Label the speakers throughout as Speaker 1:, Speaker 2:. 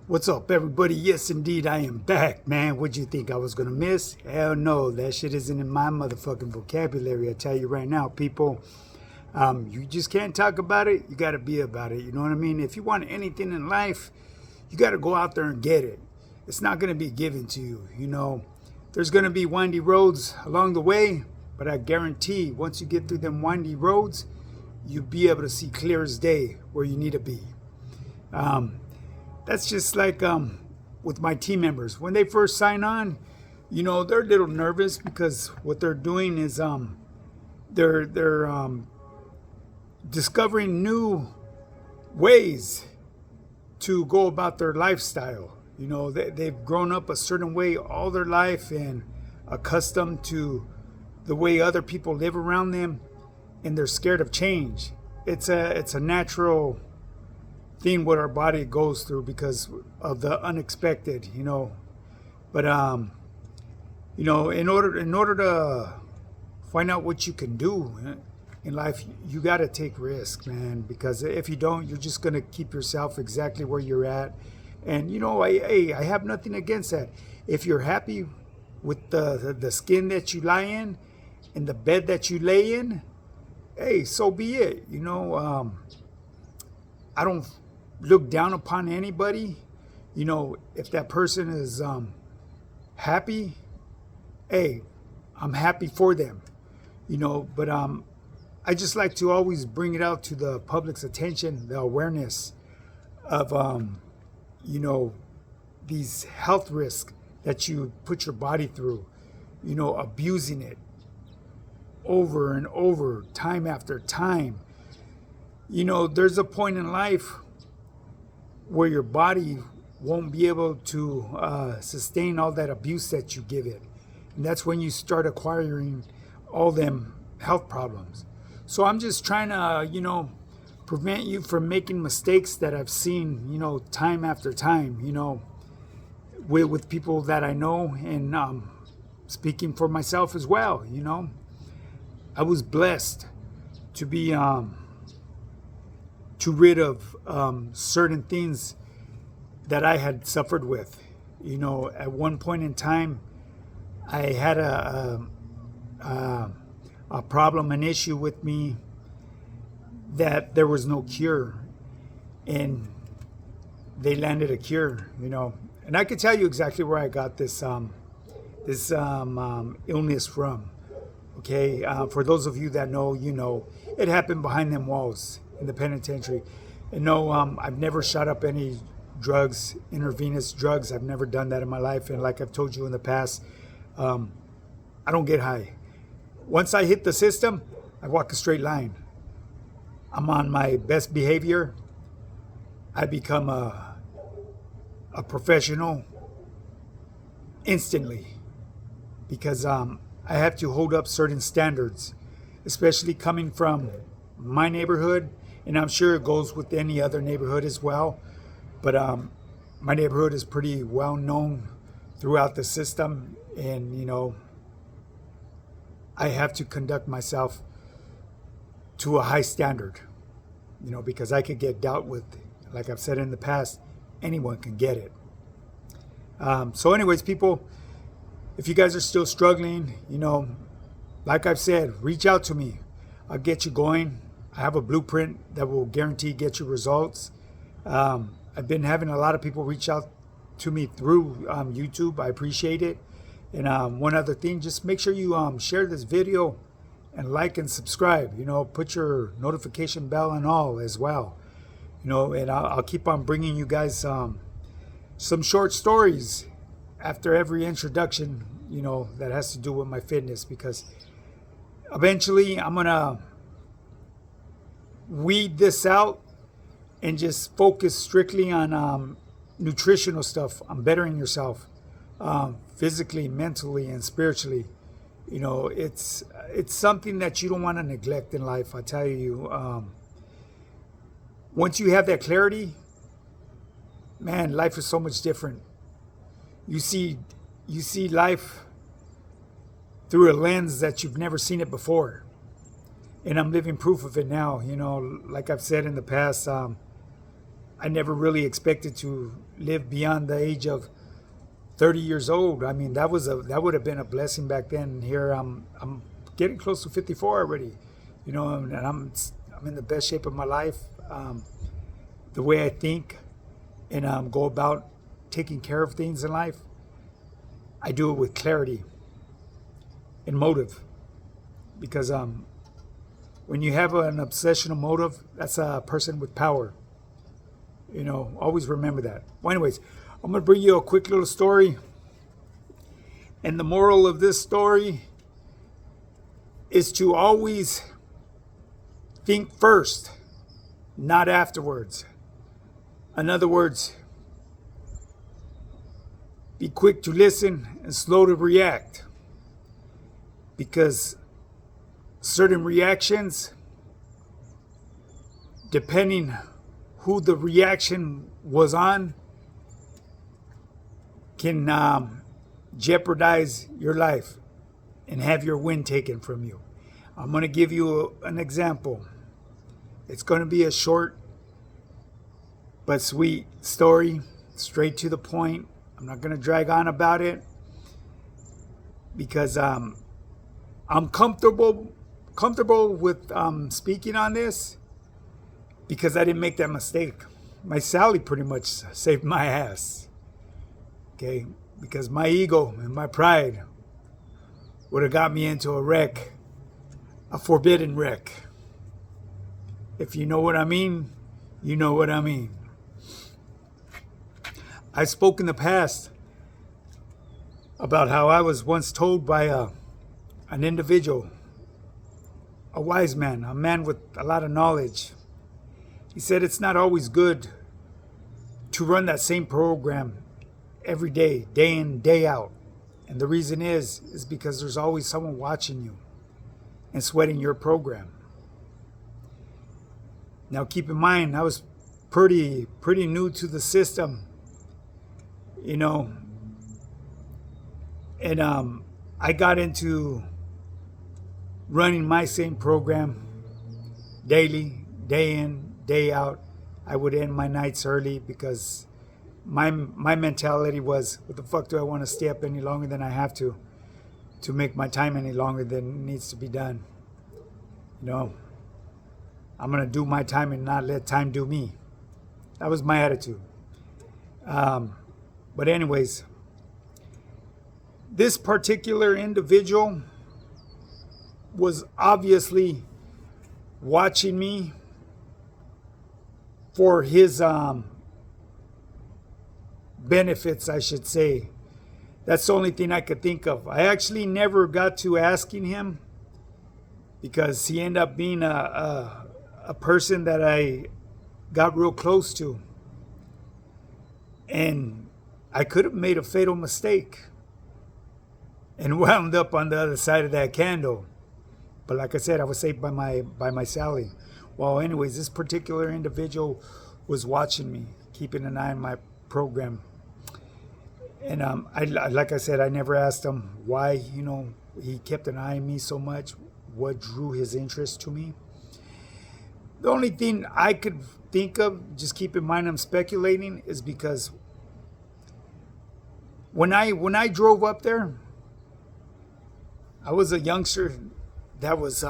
Speaker 1: What's up, everybody? Yes, indeed, I am back, man. What'd you think I was gonna miss? Hell no, that shit isn't in my motherfucking vocabulary. I tell you right now, people. You just can't talk about it. You gotta be about it. You know what I mean? If you want anything in life, you gotta go out there and get it. It's not gonna be given to you. There's gonna be windy roads along the way, but I guarantee once you get through them windy roads, you'll be able to see clear as day where you need to be. That's just like with my team members. When they first sign on, they're a little nervous because what they're doing is they're discovering new ways to go about their lifestyle. They've grown up a certain way all their life and accustomed to the way other people live around them, and they're scared of change. It's a natural thing what our body goes through because of the unexpected. But in order to find out what you can do in life, you got to take risk, man, because if you don't, you're just going to keep yourself exactly where you're at. And I have nothing against that. If you're happy with the skin that you lie in and the bed that you lay in, hey, so be it. I don't look down upon anybody. If that person is happy, hey, I'm happy for them. But I just like to always bring it out to the public's attention, the awareness of these health risks that you put your body through, abusing it over and over, time after time. There's a point in life where your body won't be able to sustain all that abuse that you give it. And that's when you start acquiring all them health problems. So I'm just trying to, prevent you from making mistakes that I've seen, time after time, with people that I know, and speaking for myself as well. I was blessed to be rid of certain things that I had suffered with. At one point in time, I had a problem, an issue with me that there was no cure, and they landed a cure. And I could tell you exactly where I got this illness from. Okay, for those of you that know, it happened behind them walls in the penitentiary. And no, I've never shot up any drugs, intravenous drugs. I've never done that in my life. And like I've told you in the past, I don't get high. Once I hit the system, I walk a straight line. I'm on my best behavior. I become a professional instantly because I have to hold up certain standards, especially coming from my neighborhood, and I'm sure it goes with any other neighborhood as well. But my neighborhood is pretty well known throughout the system, and I have to conduct myself to a high standard, because I could get dealt with. Like I've said in the past, anyone can get it. So anyways, people, if you guys are still struggling, like I've said, reach out to me. I'll get you going. I have a blueprint that will guarantee get you results. I've been having a lot of people reach out to me through YouTube. I appreciate it. And one other thing, just make sure you share this video and like and subscribe. Put your notification bell and all as well. And I'll keep on bringing you guys some short stories after every introduction, that has to do with my fitness, because eventually I'm going to weed this out and just focus strictly on nutritional stuff, on bettering yourself physically, mentally, and spiritually. It's something that you don't want to neglect in life. I tell you, once you have that clarity, man, life is so much different. You see life through a lens that you've never seen it before. And I'm living proof of it now. Like I've said in the past, I I never really expected to live beyond the age of 30 years old. I mean, that would have been a blessing back then. And here I'm getting close to 54 already, you know, and I'm in the best shape of my life. The way I think and go about taking care of things in life, I do it with clarity and motive, because when you have an obsessional motive, that's a person with power. You know, always remember that. Well, anyways, I'm going to bring you a quick little story. And the moral of this story is to always think first, not afterwards. In other words, be quick to listen and slow to react. Because certain reactions, depending who the reaction was on, can jeopardize your life and have your win taken from you. I'm going to give you an example. It's going to be a short but sweet story, straight to the point. I'm not going to drag on about it because I'm comfortable with speaking on this, because I didn't make that mistake. My Sally pretty much saved my ass. Okay? Because my ego and my pride would have got me into a wreck, a forbidden wreck. If you know what I mean, you know what I mean. I spoke in the past about how I was once told by an individual, a wise man, a man with a lot of knowledge. He said it's not always good to run that same program every day, day in, day out. And the reason is because there's always someone watching you and sweating your program. Now keep in mind, I was pretty new to the system, you know, and I got into running my same program daily, day in, day out. I would end my nights early because my mentality was, what the fuck do I want to stay up any longer than I have to make my time any longer than needs to be done? You know, I'm going to do my time and not let time do me. That was my attitude. But anyways, this particular individual was obviously watching me for his benefits, I should say. That's the only thing I could think of. I actually never got to asking him, because he ended up being a person that I got real close to. And I could have made a fatal mistake and wound up on the other side of that candle. But like I said, I was saved by my Sally. Well, anyways, this particular individual was watching me, keeping an eye on my program. And like I said, I never asked him why, you know, he kept an eye on me so much, what drew his interest to me. The only thing I could think of, just keep in mind I'm speculating, is because when I drove up there, I was a youngster that was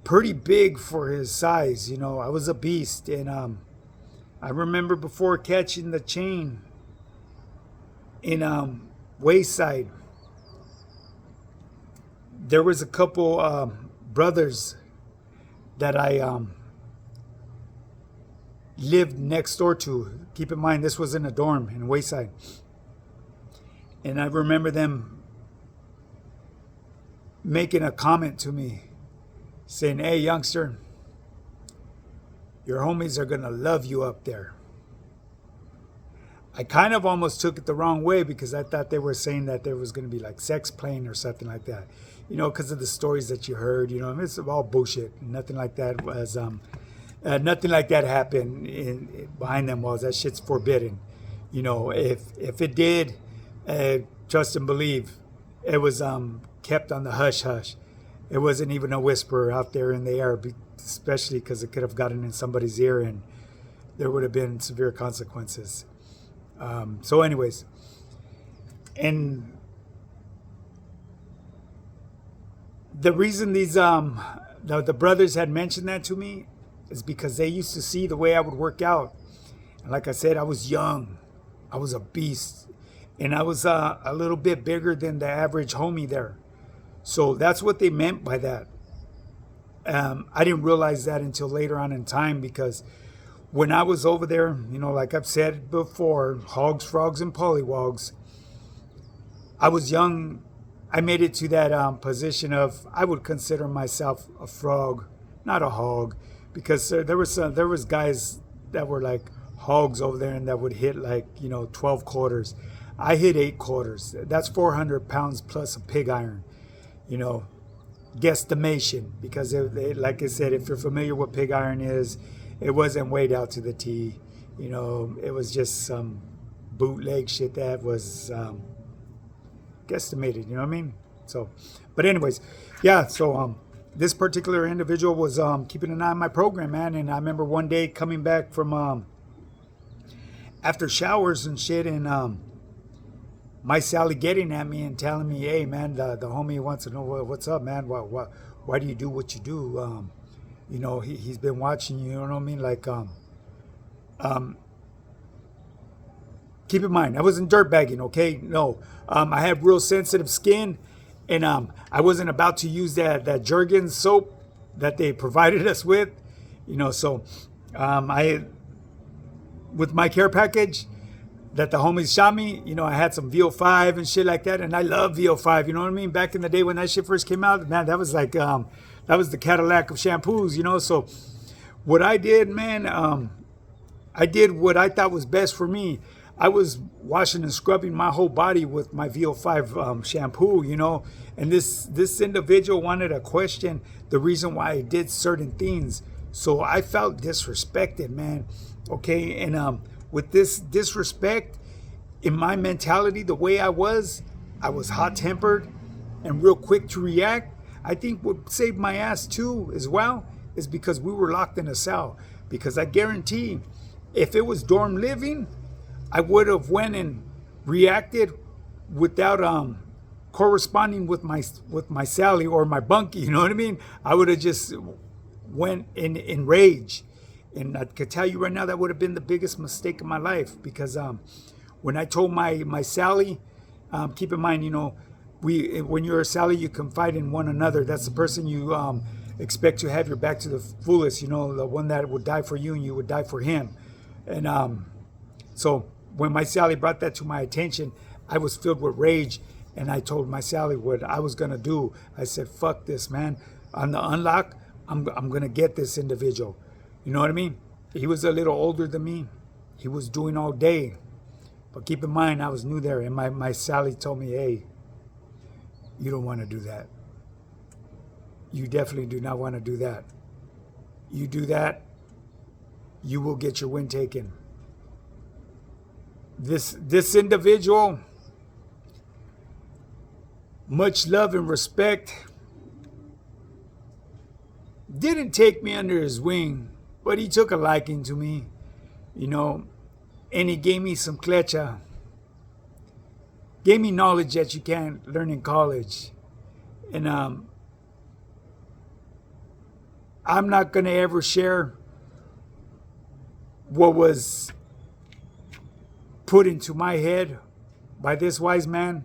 Speaker 1: pretty big for his size. You know, I was a beast. And I remember before catching the chain in Wayside, there was a couple brothers that I lived next door to. Keep in mind, this was in a dorm in Wayside. And I remember them making a comment to me saying, "Hey, youngster, your homies are going to love you up there." I kind of almost took it the wrong way, because I thought they were saying that there was going to be like sex playing or something like that. You know, because of the stories that you heard, you know, it's all bullshit. Nothing like that was, nothing like that happened behind them walls. That shit's forbidden. You know, if it did, trust and believe, it was kept on the hush hush. It wasn't even a whisper out there in the air, especially because it could have gotten in somebody's ear and there would have been severe consequences. So anyways, and the reason these the brothers had mentioned that to me is because they used to see the way I would work out. And like I said, I was young, I was a beast, and I was a little bit bigger than the average homie there. So that's what they meant by that. I didn't realize that until later on in time, because when I was over there, like I've said before, hogs, frogs, and pollywogs, I was young. I made it to that position of, I would consider myself a frog, not a hog, because there was guys that were like hogs over there and that would hit like 12 quarters. I hit 8 quarters. That's 400 pounds plus a pig iron, guesstimation, because like I said, if you're familiar with pig iron is, it wasn't weighed out to the T. It was just some bootleg shit that was guesstimated. You know what I mean? So, but anyways, yeah. So this particular individual was keeping an eye on my program, man. And I remember one day coming back from after showers and shit, and my Sally getting at me and telling me, "Hey, man, the homie wants to know what's up, man. Why do you do what you do? He's been watching you. You know what I mean? Like, keep in mind, I wasn't dirtbagging, okay? No, I have real sensitive skin, and I wasn't about to use that Jergens soap that they provided us with, So, with my care package that the homies shot me, I had some VO5 and shit like that, and I love VO5. You know what I mean? Back in the day when that shit first came out, man, that was like that was the Cadillac of shampoos, So, what I did, man, I did what I thought was best for me. I was washing and scrubbing my whole body with my VO5 shampoo, and this individual wanted to question the reason why I did certain things. So I felt disrespected, man. Okay, and with this disrespect, in my mentality, the way I was hot-tempered and real quick to react. I think what saved my ass too, as well, is because we were locked in a cell. Because I guarantee, if it was dorm living, I would have went and reacted without corresponding with my Sally or my bunkie. You know what I mean? I would have just went in rage, and I could tell you right now that would have been the biggest mistake of my life. Because when I told my Sally, keep in mind, when you're a Sally, you confide in one another. That's the person you expect to have your back to the fullest. The one that would die for you and you would die for him. And so when my Sally brought that to my attention, I was filled with rage, and I told my Sally what I was gonna do. I said, "Fuck this, man! On the unlock, I'm gonna get this individual." You know what I mean? He was a little older than me. He was doing all day, but keep in mind, I was new there, and my Sally told me, "Hey, you don't want to do that. You definitely do not want to do that. You do that, you will get your wind taken." This individual, much love and respect, didn't take me under his wing, but he took a liking to me, and he gave me some klecha, gave me knowledge that you can't learn in college. And I'm not going to ever share what was put into my head by this wise man,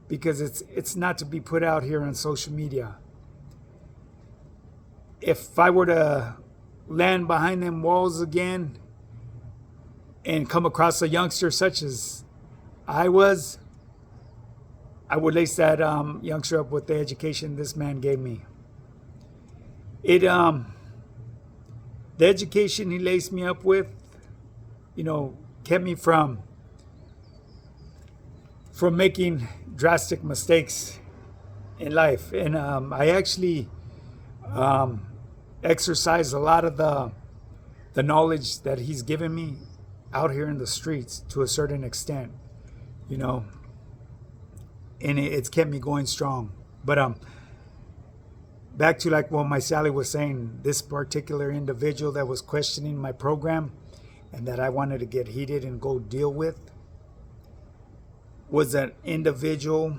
Speaker 1: because it's not to be put out here on social media. If I were to land behind them walls again and come across a youngster such as I was, I would lace that youngster up with the education this man gave me. The education he laced me up with, kept me from making drastic mistakes in life. And I actually exercise a lot of the knowledge that he's given me out here in the streets to a certain extent, and it's kept me going strong. But back to like what my Sally was saying, this particular individual that was questioning my program, and that I wanted to get heated and go deal with was an individual.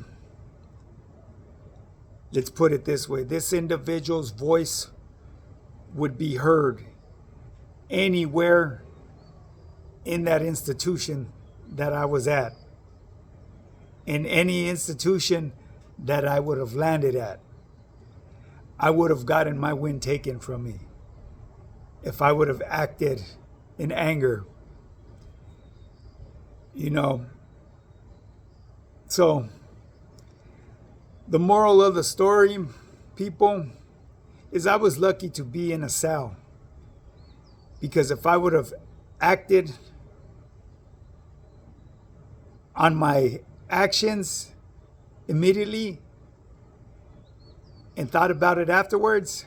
Speaker 1: Let's put it this way. This individual's voice would be heard anywhere in that institution that I was at, in any institution that I would have landed at. I would have gotten my wind taken from me if I would have acted in anger. So the moral of the story, people, is I was lucky to be in a cell, because if I would have acted on my actions immediately and thought about it afterwards,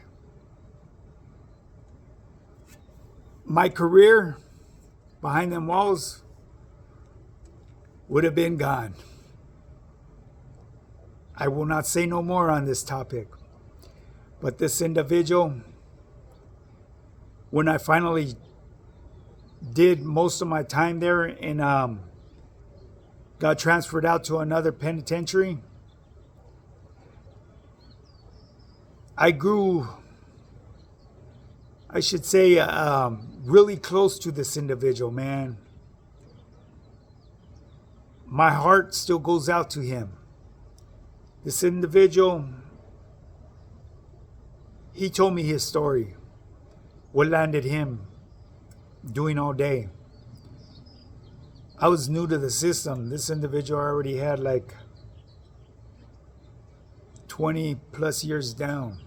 Speaker 1: my career behind them walls would have been gone. I will not say no more on this topic. But this individual, when I finally did most of my time there and got transferred out to another penitentiary, I grew, I should say, really close to this individual, man. My heart still goes out to him. This individual, he told me his story, what landed him doing all day. I was new to the system. This individual already had like 20 plus years down,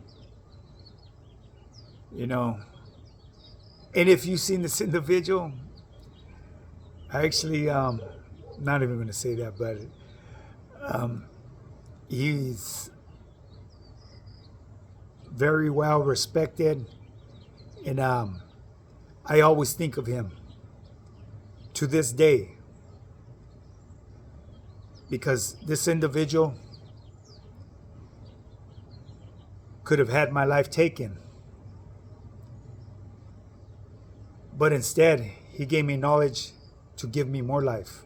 Speaker 1: And if you've seen this individual, I actually, not even going to say that, but he's very well respected, and I always think of him to this day, because this individual could have had my life taken, but instead he gave me knowledge to give me more life.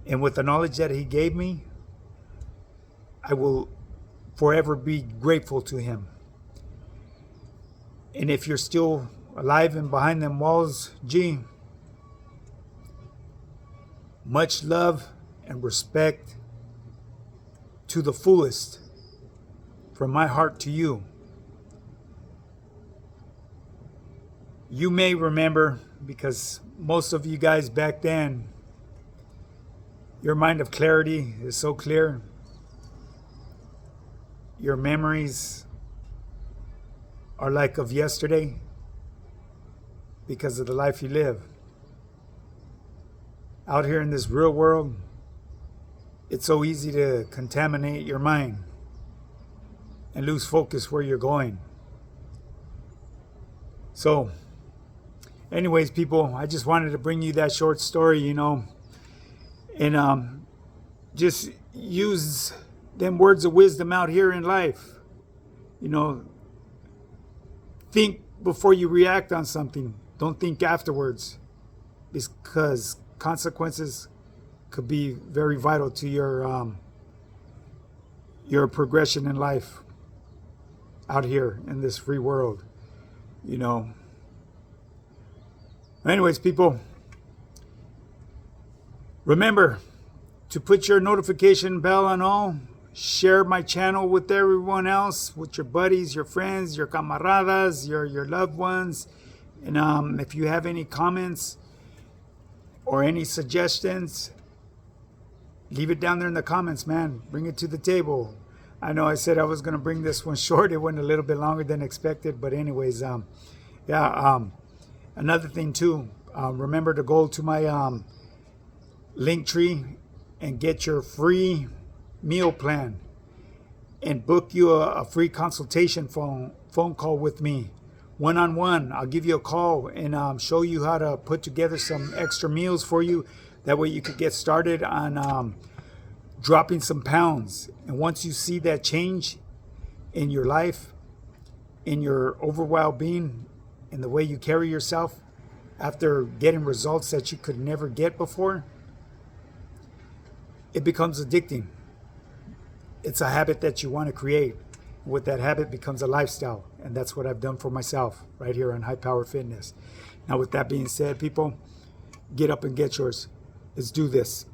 Speaker 1: And with the knowledge that he gave me, I will forever be grateful to him. And if you're still alive and behind them walls, G, much love and respect to the fullest from my heart to you. You may remember, because most of you guys back then, your mind of clarity is so clear. Your memories are like of yesterday because of the life you live. Out here in this real world, it's so easy to contaminate your mind and lose focus where you're going. So, anyways, people, I just wanted to bring you that short story, and just use them words of wisdom out here in life. Think before you react on something. Don't think afterwards, because consequences could be very vital to your progression in life out here in this free world. Anyways, people, remember to put your notification bell on all. Share my channel with everyone else, with your buddies, your friends, your camaradas, your loved ones. And if you have any comments or any suggestions, leave it down there in the comments, man. Bring it to the table. I know I said I was going to bring this one short. It went a little bit longer than expected. But anyways, another thing too, remember to go to my link tree and get your free meal plan and book you a free consultation phone call with me, one-on-one. I'll give you a call and show you how to put together some extra meals for you. That way you could get started on dropping some pounds. And once you see that change in your life, in your overall being, in the way you carry yourself, after getting results that you could never get before, it becomes addicting. It's a habit that you want to create. With that habit becomes a lifestyle. And that's what I've done for myself right here on High Power Fitness. Now, with that being said, people, get up and get yours. Let's do this.